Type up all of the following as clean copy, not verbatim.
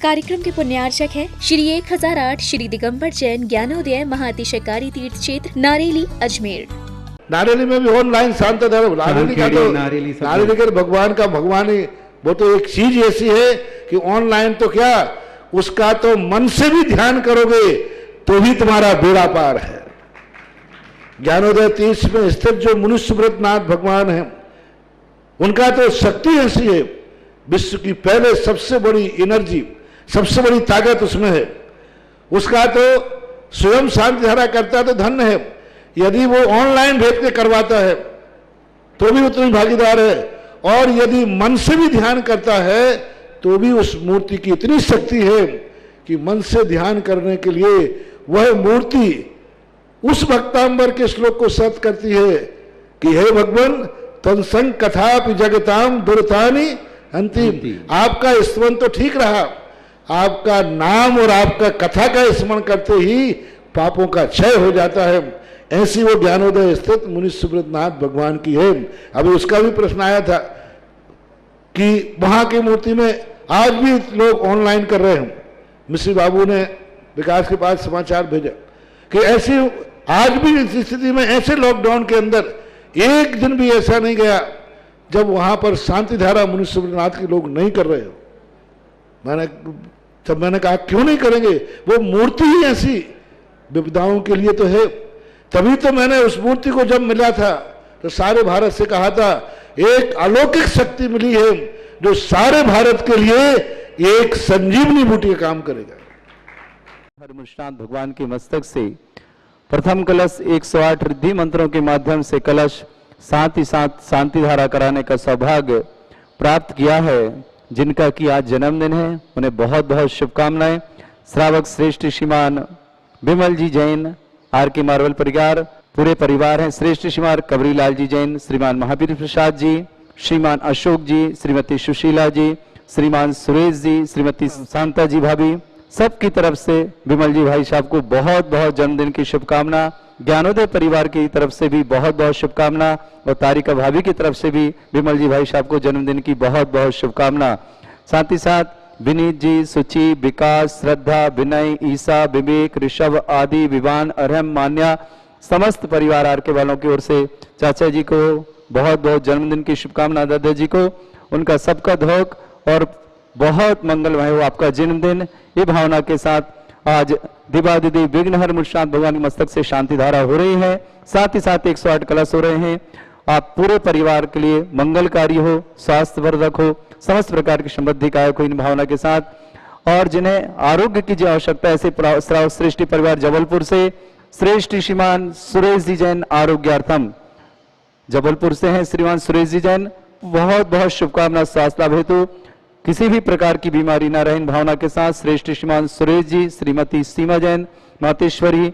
कार्यक्रम के पुण्यार्चक है श्री 1008 श्री दिगंबर जैन ज्ञानोदय महाअतिशयकारी तीर्थ क्षेत्र नारेली अजमेर। नारेली में भी ऑनलाइन शांत धर्म, नारेली का भगवान का भगवानी, वो तो एक चीज ऐसी है कि ऑनलाइन तो क्या, उसका तो मन से भी ध्यान करोगे तो भी तुम्हारा बेड़ा पार है। ज्ञानोदय तीर्थ में स्थित जो मुनिसुब्रतनाथ भगवान है, उनका तो शक्ति ऐसी है, विश्व की पहले सबसे बड़ी एनर्जी, सबसे बड़ी ताकत उसमें है। उसका तो स्वयं शांति धारा करता तो धन्य है, यदि वो ऑनलाइन भेज के करवाता है तो भी उतनी भागीदार है, और यदि मन से भी ध्यान करता है तो भी उस मूर्ति की इतनी शक्ति है कि मन से ध्यान करने के लिए वह मूर्ति उस भक्तांबर के श्लोक को सत्य करती है कि हे भगवान तत्संग कथापि जगताम दुर्तानि अंतिम। आपका स्मरण तो ठीक रहा, आपका नाम और आपका कथा का स्मरण करते ही पापों का क्षय हो जाता है। ऐसी वो ज्ञानोदय स्थित मुनिसुब्रतनाथ भगवान की है। अभी उसका भी प्रश्न आया था कि वहां की मूर्ति में आज भी लोग ऑनलाइन कर रहे हैं। मिश्री बाबू ने विकास के पास समाचार भेजा कि ऐसी आज भी इस स्थिति में, ऐसे लॉकडाउन के अंदर एक दिन भी ऐसा नहीं गया जब वहां पर शांति धारा मुनिसुब्रतनाथ के लोग नहीं कर रहे हो। मैंने कहा क्यों नहीं करेंगे, वो मूर्ति ही ऐसी विपदाओं के लिए तो है। तभी तो मैंने उस मूर्ति को जब मिला था तो सारे भारत से कहा था एक अलौकिक शक्ति मिली है जो सारे भारत के लिए एक संजीवनी बूटी का काम करेगा। हरमुष्णाथ भगवान के मस्तक से प्रथम कलश 108 रिद्धि मंत्रों के माध्यम से कलश साथ ही साथ शांति धारा कराने का सौभाग्य प्राप्त किया है। जिनका कि आज जन्मदिन है उन्हें बहुत बहुत शुभकामनाएं। श्रावक श्रेष्ठ श्रीमान विमल जी जैन, आर के मार्वल परिवार पूरे परिवार हैं, श्रेष्ठ श्रीमान कबरीलाल जी जैन, श्रीमान महावीर प्रसाद जी, श्रीमान अशोक जी, श्रीमती सुशीला जी, श्रीमान सुरेश जी, श्रीमती शांता जी भाभी, सबकी तरफ से विमल जी भाई साहब को बहुत बहुत जन्मदिन की शुभकामना। ज्ञानोदय परिवार की तरफ से भी बहुत बहुत शुभकामना, और तारिका भाभी की तरफ से भी विमल जी भाई साहब को जन्मदिन की बहुत बहुत शुभकामना। साथ ही साथ विनीत जी, सुचि, विकास, श्रद्धा, विनय, ईसा, विवेक, ऋषभ आदि, विवान, अरहम, मान्या, समस्त परिवार आर के वालों की ओर से चाचा जी को बहुत बहुत जन्मदिन की शुभकामना। दादा जी को उनका सबका धोख और बहुत मंगलमय हो आपका जन्मदिन। ये भावना के साथ आज दिवादिदेव विघ्नहर मुनिसुब्रतनाथ भगवान के मस्तक से शांति धारा हो रही है, साथ ही साथ 108 कलश हो रहे हैं। आप पूरे परिवार के लिए मंगलकारी हो, स्वास्थ्यवर्धक हो, समस्त प्रकार की समृद्धिकायक हो इन भावना के साथ। और जिन्हें आरोग्य की जो आवश्यकता है, ऐसे श्रेष्ठी परिवार जबलपुर से श्रेष्ठ श्रीमान सुरेश जी जैन आरोग्यार्थम जबलपुर से हैं, श्रीमान सुरेश जी जैन बहुत बहुत शुभकामना। स्वास्थ्य लाभ हेतु किसी भी प्रकार की बीमारी न रहे इन भावना के साथ श्रेष्ठ श्रीमान सुरेश जी, श्रीमती सीमा जैन, मातेश्वरी,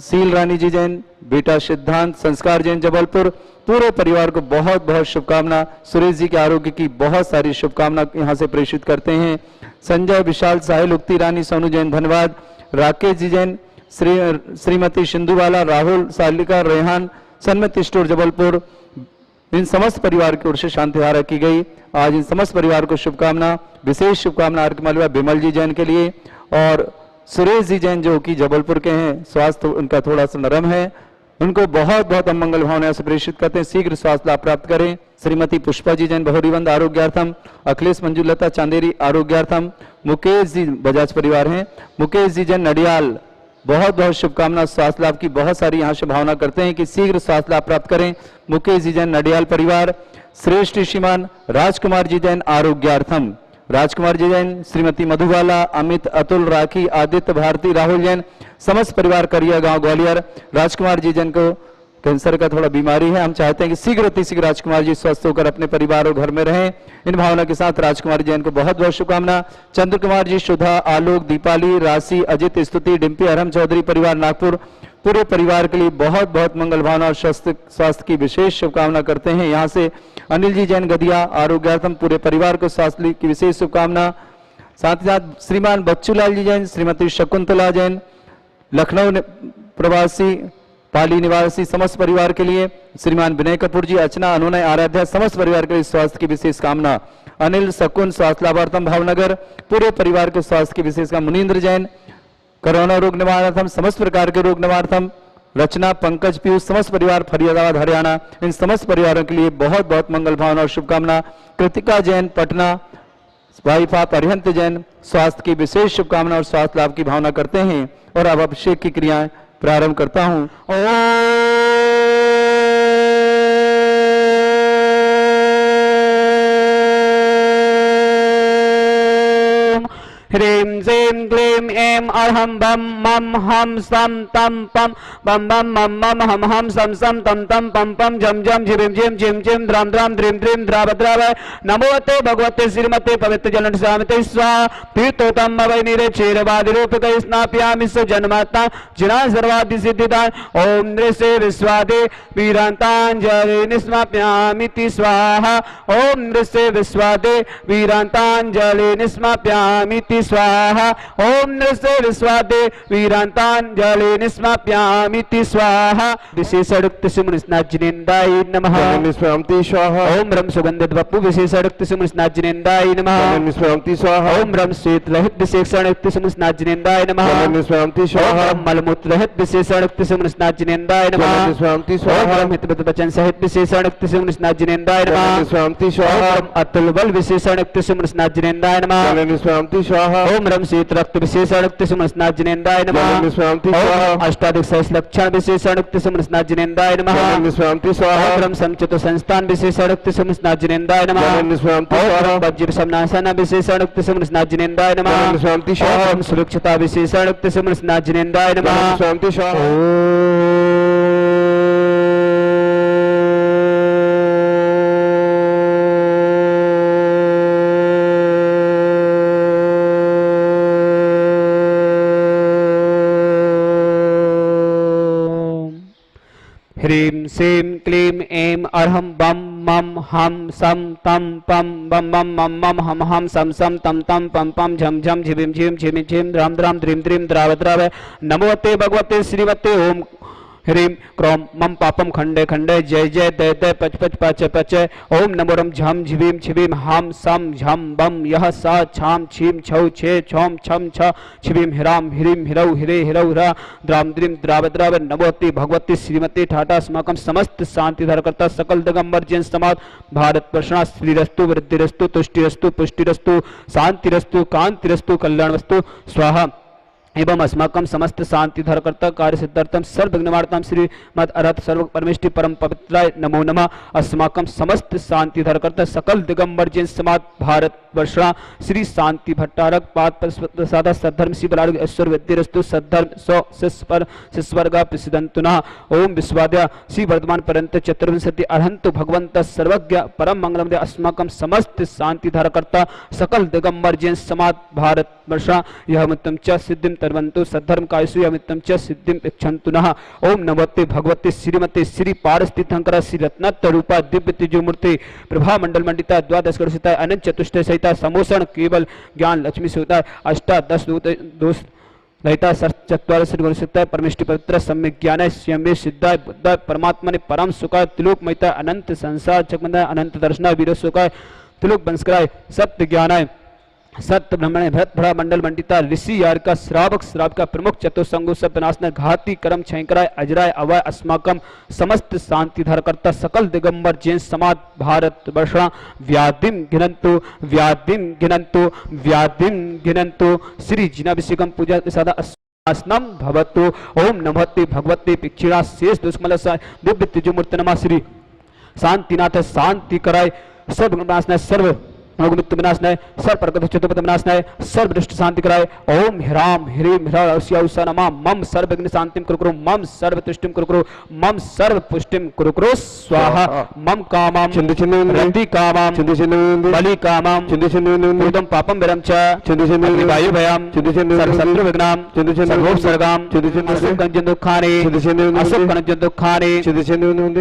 शील रानी जी जैन, बेटा सिद्धांत, संस्कार जैन जबलपुर, पूरे परिवार को बहुत बहुत शुभकामना। सुरेश जी के आरोग्य की बहुत सारी शुभकामना यहाँ से प्रेषित करते हैं। संजय, विशाल, साहिल, उक्ति रानी, सोनू जैन धन्यवाद। राकेश जी जैन, श्रीमती सिंधुवाला, राहुल, सालिका, रेहान, सन्मति स्टोर जबलपुर, इन समस्त परिवार की ओर से शांति धारा की गई। आज इन समस्त परिवार को शुभकामना, विशेष शुभकामना आर के मालवा विमल जी जैन के लिए, और सुरेश जी जैन जो कि जबलपुर के हैं, स्वास्थ्य उनका थोड़ा सा नरम है, उनको बहुत बहुत मंगल भावना से प्रेषित करते हैं, शीघ्र स्वास्थ्य लाभ प्राप्त करें। श्रीमती पुष्पा जी जैन बहुरीवंद आरोग्यार्थम, अखिलेश मंजुलता चांदेरी आरोग्यार्थम, मुकेश जी बजाज परिवार हैं, मुकेश जी जैन नडियाल बहुत बहुत शुभकामना, स्वास्थ्य लाभ की बहुत सारी यहाँ से भावना करते हैं कि शीघ्र स्वास्थ्य लाभ प्राप्त करें। मुकेश जी जैन नडियाल परिवार, श्रेष्ठ श्रीमान राजकुमार जी जैन आरोग्यार्थम, राजकुमार जी जैन, श्रीमती मधुबाला, अमित, अतुल, राखी, आदित्य, भारती, राहुल जैन, समस्त परिवार करिया गांव ग्वालियर। राजकुमार जी जैन को कैंसर का थोड़ा बीमारी है, हम चाहते हैं कि शीघ्र अति शीघ्र राजकुमार जी स्वस्थ होकर अपने परिवार और घर में रहें। इन भावना के साथ राजकुमार जैन को बहुत बहुत शुभकामना। चंद्र कुमार जी, सुधा, आलोक, दीपाली, राशि, अजित, स्तुति, डिम्पी, अरहम चौधरी परिवार नागपुर, पूरे परिवार के लिए बहुत बहुत मंगल भावना और स्वास्थ्य की विशेष शुभकामना करते हैं। यहाँ से अनिल जी जैन गदिया आरोग्यार्थम, पूरे परिवार को स्वास्थ्य की विशेष शुभकामना। साथ ही साथ श्रीमान बच्चूलाल जी जैन, श्रीमती शकुंतला जैन, लखनऊ प्रवासी पाली निवासी, समस्त परिवार के लिए। श्रीमान विनय कपूर जी, अर्चना, अनुनय, आराध्या, समस्त परिवार के लिए स्वास्थ्य की विशेष कामना। अनिल शकुन स्वास्थ्य लाभार्थम भावनगर, पूरे परिवार के स्वास्थ्य की विशेषकर मुनीन्द्र जैन, कोरोना रोग निवारणार्थम समस्त प्रकार के रोग निवारणार्थम रचना पंकज पीयूष, समस्त परिवार फरीदाबाद हरियाणा, इन समस्त परिवारों के लिए बहुत बहुत मंगल भावना और शुभकामना। कृतिका जैन पटना, वाइफ ऑफ अरिहंत जैन, स्वास्थ्य की विशेष शुभकामना और स्वास्थ्य लाभ की भावना करते हैं। और अब अभिषेक की क्रियाएं प्रारंभ करता हूं। ह्रीं श्रीं क्लीं ऐं अरहं बम मम हम सम तम पम बम बम मम मम हम हम सम सम तम तम पम पम झम झम झिम झिम झिम झिम द्राम द्राम द्रीम द्रीम द्राव द्राव नमोते भगवते श्रीमते पवित्र जलन स्वामिते स्वाहा तीर्थोतम वै नीरे क्षीरवादि रूपक स्नापयामि स जन्मात्मा जिना सर्वादि सिद्धिदान ओम नृषे विश्वादे वीरांतांजलि निस्माप्यामि स्वाहा ओम नृषे विश्वादे वीरांतांजलि निस्माप्यामि स्वाहा ओम नृषे विश्वादे वीरांतांजलि निस्माप्यामि स्वाहा विशेषणुक्त सुमनस्नाज्जिनेन्द्राय नमः निस्वामति स्वाहा ओम रम सुगंधित वपु विशेषणुक्त सुमनस्नाज्जिनेन्द्राय नमः निस्वामति स्वाहा ओम रम शीतलहित विशेषणुक्त सुमनस्नाज्जिनेन्द्राय नमः निस्वामति स्वाहा ओम मलमूत्रहित विशेषणुक्त सुमनस्नाज्जिनेन्द्राय नमः निस्वामति स्वाहा ओम हितवत वचन सहित विशेषणुक्त सुमनस्नाज्जिनेन्द्राय नमः निस्वामति स्वाहा ओम अतुल बल विशेषणुक्त सुमनस्नाज्जिनेन्द्राय नमः निस्वामति स्वाहा ओम रम शीत रक्त विशेषणुक्त सुमनस्नाज्जिनेन्द्राय नमः निस्वामति स्वाहा ओम अष्टाधिक सहस्र लक्षण विशेषणुक्त सुमनस्नाज्जिनेन्द्राय नमः निस्वामति स्वाहा ओम रम समचित संस्थान विशेषणुक्त सुमनस्नाज्जिनेन्द्राय नमः निस्वामति ओम स्वाहा रम वज्र समनासन विशेषणुक्त सुमनस्नाज्जिनेन्द्राय नमः निस्वामति स्वाहा ओम सुरक्षता विशेषणुक्त सुमनस्नाज्जिनेन्द्राय नमः निस्वामति स्वाहा ह्रीं श्रीं क्लीं ऐं अरहं बम मम हम सम तम पम बम बम मम मम हम हम सम सम तम तम पम पम झम झम झिम झिम झिम झिम द्राम द्राम द्रीम द्रीम द्राव द्राव नमोते भगवते श्रीमते ओम ह्रीं क्रोम मम पापम खंडे खंडे जय जय दय दय पच पच पच पच ओम नमो रम झम झिवीम छिवीम हम सम झम बम यह सा छाम छीम छौ छे छौम छम छ छिवीम हिराम हिरीम हिरौ हिरे हिरौ ह्रा द्राम द्रीम द्राव द्राव नमोति भगवती श्रीमती ठाटा अस्माकं समस्त शांति धारकर्ता सकल दिगंबर जैन समाज भारत वर्षणा श्रीरस्तु वृद्धिरस्तु तुष्टिरस्तु पुष्टिरस्तु शांतिरस्तु कांतिरस्तु कल्याणवस्तु स्वाहा एवं अस्माकं समस्त शांति धरकर्ता कार्य सिद्धार्थम सर्व विघ्नवार्ताम श्रीमद अरहत सर्व परमेष्टि परम पवित्राय नमो नमः। अस्माकं समस्त शांति धरकर्ता सकल दिगंबर जैन समाज भारत वर्षा श्री शांति भट्टारक पाद प्रसाद सद्धर्म शिव आरोग्य ऐश्वर विद्यरस्तु सद्धर्म सौ शिष्पर शिष्वर्गा प्रसिद्धंतुना ओम विश्वाद्या श्री वर्धमान पर्यंत चतुर्विंशति अरहंत भगवंत सर्वज्ञ परम मंगलम अस्माकं समस्त शांति धरकर्ता सकल दिगंबर जैन समाज भारत वर्षा यह मित्तम च सिद्धिम तरवंतु सद्धर्म कायसु यमित्तम च सिद्धिम इच्छन्तु नः। ओम नमोते भगवते श्रीमते श्री पारस्थितंकरा श्री रत्नतरूपा दिव्य तेजोमूर्ति प्रभा मंडल मंडिता द्वादश कलुषिता अनंत चतुष्टय सहिता समोषण केवल ज्ञान लक्ष्मी सहिता अष्टादश दोष लहिता चत्वारश गुणसिद्धाय परमेष्टि पवित्र सम्यक ज्ञानाय स्वयं सिद्धाय बुद्धाय परमात्मा ने परम सुखाय त्रिलोक महिता अनंत संसार चकमंदाय अनंत दर्शनाय वीर सुखाय त्रिलोक बंस्कराय सत्य ज्ञानाय सत्य ब्रह्मण भरत भरा मंडल मंडिता ऋषि यार का श्रावक श्राव का प्रमुख चतुसंगो सब विनाशना घाती कर्म छयंकराय अजराय अवय अस्माकम समस्त शांति धरकर्ता सकल दिगंबर जैन समाज भारत वर्षा व्याधिम घिनंतु व्याधिम घिनंतु व्याधिम घिनंतु श्री जिनाभिषेकम पूजा प्रसादा आसनम भवतु ओम नमोते भगवते पिक्षिणा शेष दुष्मलसा दिव्य तेजोमूर्ति नमः श्री शांतिनाथ शांति कराय सर्व विनाशनाय सर्व रोगमुक्त विनाशनाय सर्व प्रगत चतुर्पद विनाशनाय सर्व दृष्ट शांति कराय ओम ह्राम ह्रीम ह्रा नमः मम सर्व विघ्न शांतिम कुरु मम सर्व तुष्टिम कुरु मम सर्व पुष्टिम कुरु स्वाहा मम कामम रति कामम बलि कामम भूतम पापम विरम च वायु भयम सर्व शत्रु विघ्नाम सर्वोप सर्गाम असुकंजन दुखाने असुकंजन दुखाने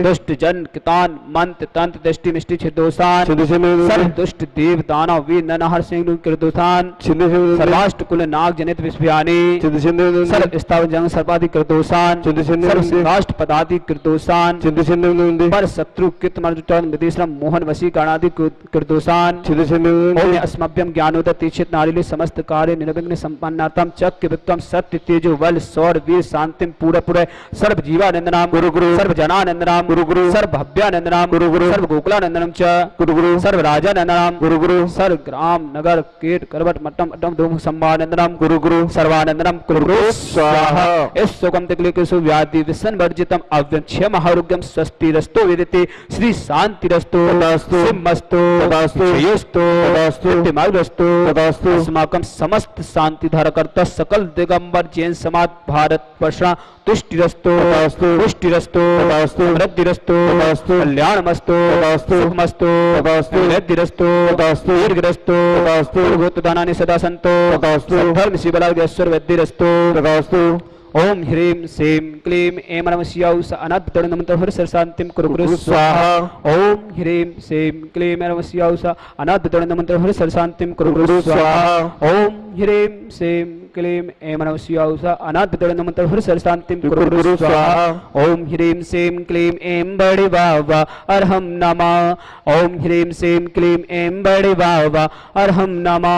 दुष्ट जन कितान मंत्र तंत्र दृष्टि मिष्टि छिदोषान सर्व दुष्ट देव दानव वीर नरहर सिंह कृतोषान चिंदे चिंदे सर्वाष्ट कुल नाग जनित विस्फयानी चिंदे चिंदे सर्व स्थावर जंग सर्वादि कृतोषान चिंदे चिंदे सर्व राष्ट्र पदादि कृतोषान चिंदे चिंदे पर शत्रु कृत मर्दुटन विदेशरम मोहन वशी गणादि कृतोषान चिंदे चिंदे ओम अस्मभ्यम ज्ञानोदय तीक्षित नारिले समस्त कार्य निर्विघ्न संपन्नातम चक्र विक्रम सत्य तेजो बल सौर वीर शांतिम पूरा पूरा सर्व जीवानंदनाम गुरु गुरु सर्व जनानंदनाम गुरु गुरु सर्व भव्यानंदनाम गुरु गुरु सर्व गोकुलानंदनम च गुरु गुरु सर्व राजानंदनाम गुरु गुरु सर्व ग्राम नगर कीट करवट मट्टम अट्टम धूम संभानंदनम गुरु गुरु सर्वानंदनम कुरु गुरु स्वाहा। इस सुगम तकलीफ सु व्याधि विसन वर्जितम अव्यम क्षम आरोग्यम स्वस्ति रस्तो विदिते श्री शांति रस्तो तथास्तु। सिंहस्तु तथास्तु। जयोस्तु तथास्तु। दिमागस्तु तथास्तु। अस्माकं समस्त शांति धारकर्ता सकल दिगंबर जैन समाज भारत वर्षा तुष्टिरस्तो तथास्तु। पुष्टिरस्तो तथास्तु। समृद्धिरस्तो तथास्तु। कल्याणमस्तो तथास्तु। सुखमस्तो तथास्तु। समृद्धिरस्तो तथास्तु। दीर्घरस्तो तथास्तु। भूतदानानि सदा सन्तो तथास्तु। धर्म शिवलाग्यश्वर वैद्यरस्तो तथास्तु ओम ह्रीं श्रीं क्लीं ऐं नमः शिवाय स अनाथ नमः हर शांतिं कुरु गुरु स्वाहा। ओम ह्रीं श्रीं क्लीं ऐं नमः शिवाय स अनाथ नमः हर शांतिं कुरु गुरु स्वाहा। ओम ह्रीं श्रीं क्लीं ऐं नमः शिवाय स अनाथ नमः हर शांतिं कुरु गुरु स्वाहा। ओम ह्रीं श्रीं क्लीं ऐं बड़े बाबा अरहम नमः। ओम ह्रीं श्रीं क्लीं ऐं बड़े बाबा अरहम नमः।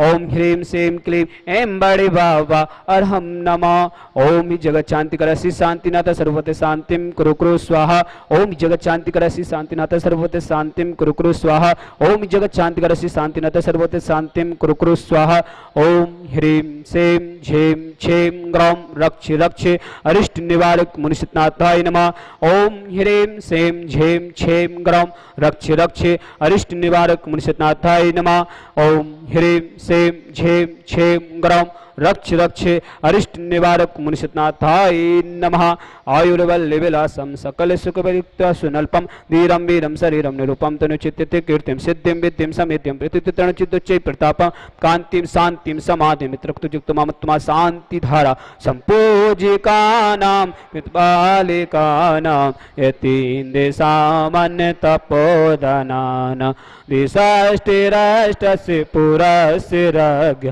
ओम ह्रीं श्रीं क्लीं ऐं बड़े बाबा अरहम नमः। ओम जगत शांति करसी शांतिनाथ सर्वते शांतिम कुरु कुरु स्वाहा। ओम जगत शांति करसी शांतिनाथ सर्वते शांतिम कुरु कुरु स्वाहा। ओम जगत शांति करसी शांतिनाथ सर्वते शांतिम कुरु कुरु स्वाहा। ओम ह्रीं श्रीं झीं छीं ग्रौं रक्ष रक्ष अरिष्ट निवारक मुनिषनाथाय नमः। ओम ह्रीं श्रीं झीं छीं ग्रौं रक्ष रक्ष अरिष्ट निवारक मुनिषनाथाय नमः। ओम ह्रीं श्रीं झीं छीं ग्रौं रक्ष रक्ष अरिष्ट निवारक मुनिषनाथाय नमः। आयुर्वल्ल्य विलासम सकल सुख वियुक्त सुनल्पम धीरम वीरम शरीरम निरूपम तनुचित्ते कीर्तिम सिद्धिम विद्यम समेत्यम प्रतितरण चित्तोच्चै प्रतापम कांतिम शांतिम समाधिम मित्रक्तुयुक्त ममत्मा शांति धारा संपूजिकानां पितृबालिकानां यतीन्द्र सामान्य तपोधनानां दिशाष्टिराष्टस्य पुरस्य राज्ञ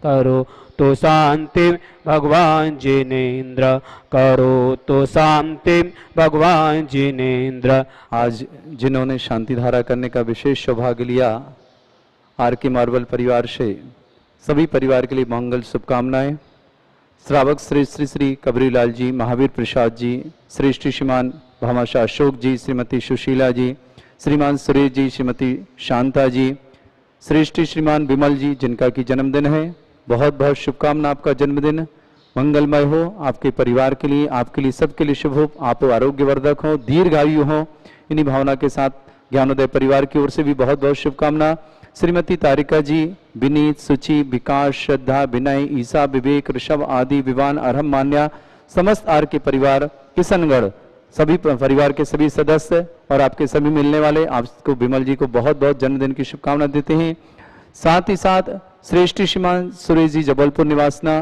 करो तो शांति भगवान जिनेन्द्र करो तो शांति भगवान जिनेन्द्र। आज जिन्होंने शांति धारा करने का विशेष सौभाग्य लिया, आर के मार्बल परिवार से सभी परिवार के लिए मंगल शुभकामनाएं। श्रावक श्री श्री श्री कबरीलाल जी, महावीर प्रसाद जी, श्रेष्ठ श्रीमान भामाशाह अशोक जी, श्रीमती सुशीला जी, श्रीमान सुरेश जी, श्रीमती शांता जी, श्रेष्ठ श्रीमान विमल जी जिनका की जन्मदिन है, बहुत बहुत शुभकामना। आपका जन्मदिन मंगलमय हो, आपके परिवार के लिए, आपके लिए, सबके लिए शुभ हो, आप आरोग्यवर्धक हो, दीर्घायु हो। इन्हीं भावना के साथ ज्ञानोदय परिवार की ओर से भी बहुत बहुत शुभकामना। श्रीमती तारिका जी, विनीत, सुचि, विकास, श्रद्धा, विनय, ईसा, विवेक, ऋषभ आदि, विवान, अरहम, मान्या, समस्त आर के परिवार, किशनगढ़ सभी परिवार के सभी सदस्य और आपके सभी मिलने वाले, आपको विमल जी को बहुत बहुत जन्मदिन की शुभकामना देते हैं। साथ ही साथ श्रेष्ठ श्रीमान सुरेश जी जबलपुर निवासना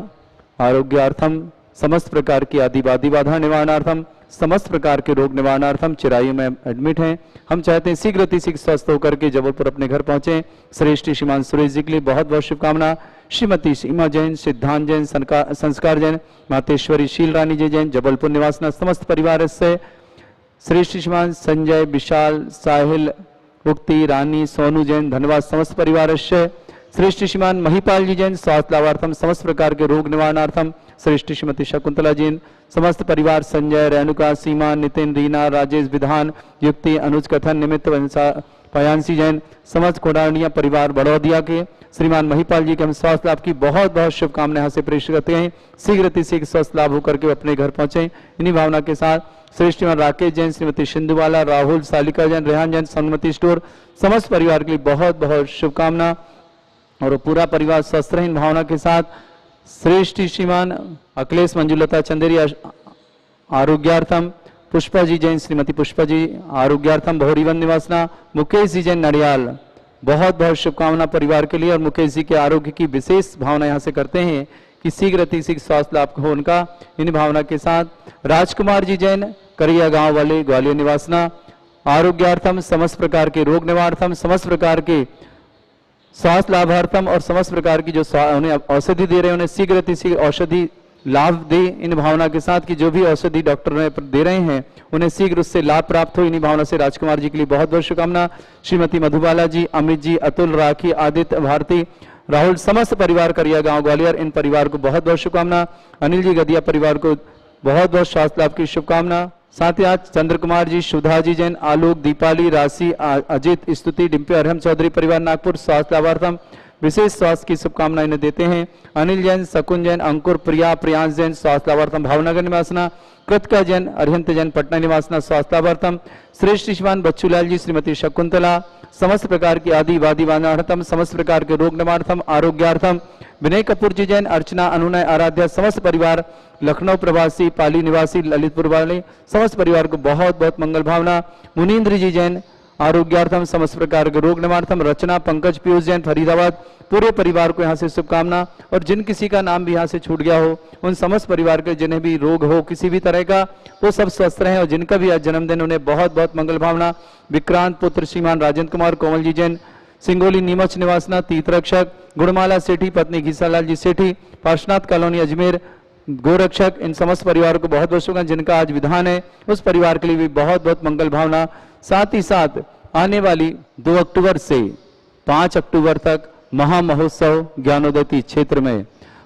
आरोग्यार्थम, समस्त प्रकार की आदिवादी बाधा निवारणार्थम, समस्त प्रकार के रोग निवारणार्थम चिरायु में एडमिट हैं। हम चाहते हैं शीघ्र अतिशीघ्र स्वस्थ होकर के जबलपुर अपने घर पहुंचे। श्रेष्ठ श्रीमान सुरेश जी के लिए बहुत बहुत शुभकामना। श्रीमती सीमा जैन, सिद्धांत जैन, संस्कार जैन, मातेश्वरी शील रानी जी जैन जबलपुर निवासना समस्त परिवार से। श्रेष्ठ श्रीमान संजय, विशाल, साहिल, मुक्ति, रानी, सोनू जैन धन्यवाद समस्त परिवार से। श्रेष्ठ श्रीमान महिपाल जी जैन स्वास्थ्य लाभार्थम, समस्त प्रकार के रोग निवारणार्थम। श्रेष्ठ श्रीमती शकुंतला जैन, समस्त परिवार संजय, रेणुका, सीमा, नितिन, रीना, राजेश, विधान, युक्ति, अनुज, कथन, निमित्त, पयांसी जैन, समस्त कोडारणिया परिवार बड़ौदिया के श्रीमान महिपाल जी के हम स्वास्थ्य लाभ की बहुत बहुत शुभकामनाएं यहाँ से प्रेषित करते हैं। शीघ्र अतिशीघ्र स्वस्थ लाभ होकर के अपने घर पहुंचे। इन्हीं भावना के साथ श्रेष्ठ श्रीमान राकेश जैन, श्रीमती सिंधुवाला, राहुल, सालिका जैन, रेहान जैन, सोनमती स्टोर, समस्त परिवार के लिए बहुत बहुत शुभकामना और पूरा परिवार स्वस्थ रहे। इन भावना के साथ श्रेष्ठ श्रीमान अखिलेश, मंजुलता चंदेरी आरोग्यार्थम, पुष्पा जी जैन, श्रीमती पुष्पा जी आरोग्यार्थम बहुरीवन निवासना, मुकेश जी जैन नडियाल, बहुत बहुत शुभकामना परिवार के लिए। और मुकेश जी के आरोग्य की विशेष भावना यहाँ से करते हैं कि शीघ्र अतिशीघ्र स्वास्थ्य लाभ हो उनका। इन भावना के साथ राजकुमार जी जैन, करिया गांव वाले, ग्वालियर निवासना, आरोग्यार्थम, समस्त प्रकार के रोग निवारणार्थम, समस्त प्रकार के स्वास्थ्य लाभार्थम और समस्त प्रकार की जो उन्हें औषधि दे रहे हैं उन्हें शीघ्र अतिशीघ्र औषधि लाभ दे, इन भावना के साथ कि जो भी औषधि डॉक्टर उन्हें दे रहे हैं उन्हें शीघ्र उससे लाभ प्राप्त हो। इन्हीं भावना से राजकुमार जी के लिए बहुत बहुत शुभकामना। श्रीमती मधुबाला जी, अमित जी, अतुल, राखी, आदित्य, भारती, राहुल, समस्त परिवार करिया गांव ग्वालियर, इन परिवार को बहुत बहुत शुभकामना। अनिल जी गदिया परिवार को बहुत बहुत स्वास्थ्य लाभ की शुभकामना। साथ ही आज चंद्र कुमार जी, सुधा जी जैन, आलोक, दीपाली, राशि, अजित, स्तुति, डिम्पी, अरहम चौधरी परिवार नागपुर स्वास्थ्य लाभार्थम विशेष स्वास्थ्य की शुभकामनाएं इन्हें देते हैं। अनिल जैन, शकुन जैन, अंकुर, प्रिया, प्रियांश जैन स्वास्थ्य लाभार्थम भावनगर निवासना, कृतिका जैन, अरिहंत जैन पटना निवासना स्वास्थ्य लाभार्थम, श्रेष्ठ श्रीमान बच्चूलाल जी, श्रीमती शकुंतला समस्त प्रकार की आदि वादी वानार्थम, समस्त प्रकार के रोग निवारणार्थम, आरोग्यार्थम, विनय कपूर जी जैन, अर्चना, अनुनय, आराध्या समस्त परिवार, लखनऊ प्रवासी, पाली निवासी, ललितपुर वाले समस्त परिवार को बहुत बहुत मंगल भावना। मुनीन्द्र जी जैन आरोग्यार्थम, समस्त प्रकार के रोग निवारणार्थम, रचना, पंकज, पीयूष जैन फरीदाबाद पूरे परिवार को यहाँ से शुभकामना। और जिन किसी का नाम भी यहाँ से छूट गया हो उन समस्त परिवार के जिन्हें भी रोग हो किसी भी तरह का वो सब स्वस्थ रहें और जिनका भी आज जन्मदिन उन्हें बहुत बहुत मंगल भावना। विक्रांत पुत्र श्रीमान राजेंद्र कुमार, कोमल जी जैन, सिंगोली नीमच निवासना, तीर्थरक्षक, गुणमाला सेठी पत्नी घीसालाल जी सेठी, पार्श्वनाथ कॉलोनी अजमेर, गोरक्षक, इन समस्त परिवार को बहुत बहुत शुभकामना। जिनका आज विधान है उस परिवार के लिए भी बहुत बहुत मंगल भावना। साथ ही साथ आने वाली 2 अक्टूबर से 5 अक्टूबर तक महामहोत्सव ज्ञानोदय क्षेत्र में।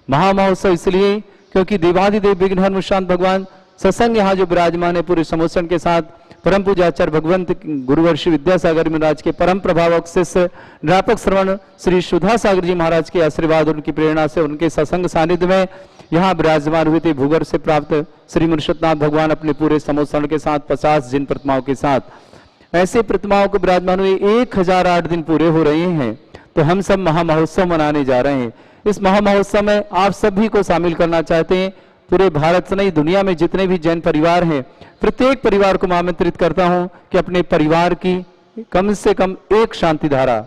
महामहोत्सव इसलिए क्योंकि देवाधिदेव विघ्नहर शांत भगवान सत्संग यहाँ जो विराजमान है पूरे समोषण के साथ परम पूजाचार्य भगवंत गुरुवर्षी विद्यासागर महाराज के परम प्रभावक शिष्य निरापक श्रवण श्री सुधा सागर जी महाराज के आशीर्वाद उनकी प्रेरणा से उनके सत्संग सानिध्य में यहाँ विराजमान हुए थे। भूगर्भ से प्राप्त श्री मुर्शदनाथ भगवान अपने पूरे समोषण के साथ 50 जिन प्रतिमाओं के साथ ऐसे प्रतिमाओं को विराजमान हुए 1008 दिन पूरे हो रहे हैं। तो हम सब महामहोत्सव मनाने जा रहे हैं। इस महामहोत्सव में आप सभी को शामिल करना चाहते हैं। पूरे भारत से नहीं दुनिया में जितने भी जैन परिवार हैं प्रत्येक परिवार को मैं आमंत्रित करता हूं कि अपने परिवार की कम से कम एक शांति धारा,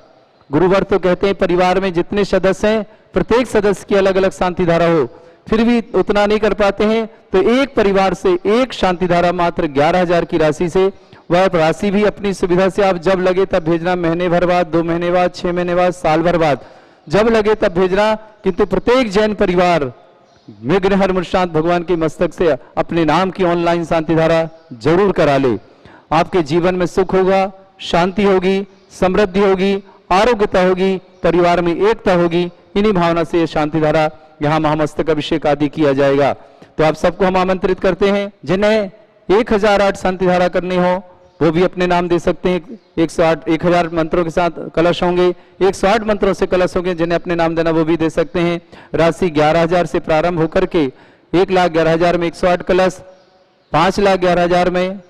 गुरुवर तो कहते हैं परिवार में जितने सदस्य हैं प्रत्येक सदस्य की अलग अलग शांति धारा हो, फिर भी उतना नहीं कर पाते हैं तो एक परिवार से एक शांति धारा मात्र 11,000 की राशि से, वह राशि भी अपनी सुविधा से आप जब लगे तब भेजना, महीने भर बाद, 2 महीने बाद, 6 महीने बाद, साल भर बाद, जब लगे तब भेजना। किंतु प्रत्येक जैन परिवार विघ्नहर मुर्शांत भगवान के मस्तक से अपने नाम की ऑनलाइन शांति धारा जरूर करा ले। आपके जीवन में सुख होगा, शांति होगी, समृद्धि होगी, आरोग्यता होगी, परिवार में एकता होगी। इन्हीं भावना से यह शांति धारा यहाँ महामस्तक अभिषेक आदि किया जाएगा। तो आप सबको हम आमंत्रित करते हैं। जिन्हें 1008 शांति धारा करनी हो वो भी अपने नाम दे सकते हैं। 1000 मंत्रों के साथ कलश होंगे, 108 मंत्रों से कलश होंगे। जिन्हें अपने नाम देना वो भी दे सकते हैं। राशि 11,000 से प्रारंभ होकर के 1,11,000 में 108 कलश, 5,11,000 में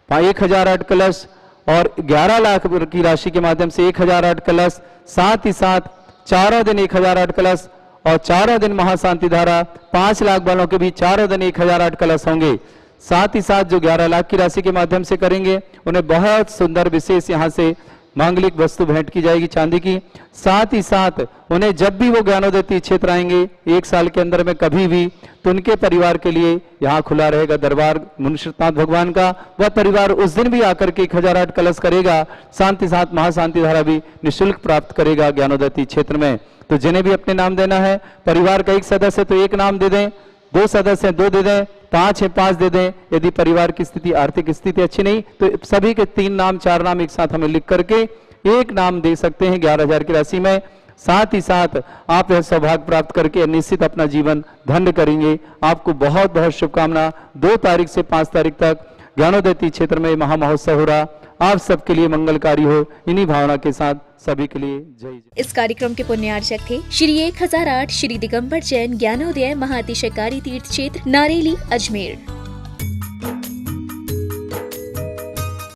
1008 कलश और 11 लाख की राशि के माध्यम से 1008 कलश। साथ ही साथ चारों दिन 1008 कलश और चारों दिन महाशांति धारा 5 लाख वालों के भी चारों दिन 1008 कलश होंगे। साथ ही साथ जो 11 लाख की राशि के माध्यम से करेंगे उन्हें बहुत सुंदर विशेष यहाँ से मांगलिक वस्तु भेंट की जाएगी चांदी की। साथ ही साथ उन्हें जब भी वो ज्ञानोदय क्षेत्र आएंगे 1 साल के अंदर में कभी भी, तो उनके परिवार के लिए यहाँ खुला रहेगा दरबार मुर्शदनाथ भगवान का। वह परिवार उस दिन भी आकर के 1008 कलश करेगा, साथ ही साथ महाशांति धारा भी निःशुल्क प्राप्त करेगा ज्ञानोदय क्षेत्र में। तो जिन्हें भी अपने नाम देना है, परिवार का एक सदस्य तो 1 नाम दे दें, 2 सदस्य 2 दे दें, 5 है 5 दे दें। यदि परिवार की स्थिति आर्थिक स्थिति अच्छी नहीं तो सभी के 3 नाम 4 नाम एक साथ हमें लिख करके 1 नाम दे सकते हैं 11,000 की राशि में। साथ ही साथ आप यह सौभाग्य प्राप्त करके निश्चित अपना जीवन धन्य करेंगे। आपको बहुत बहुत शुभकामना। 2 तारीख से 5 तारीख तक ज्ञानोदय क्षेत्र में महामहोत्सव हो रहा, आप सबके लिए मंगलकारी हो। इन्हीं भावना के साथ सभी के लिए जय जय। इस कार्यक्रम के पुण्यार्चक थे श्री 1008 श्री दिगंबर जैन ज्ञानोदय महाअतिशयकारी तीर्थ क्षेत्र नारेली अजमेर।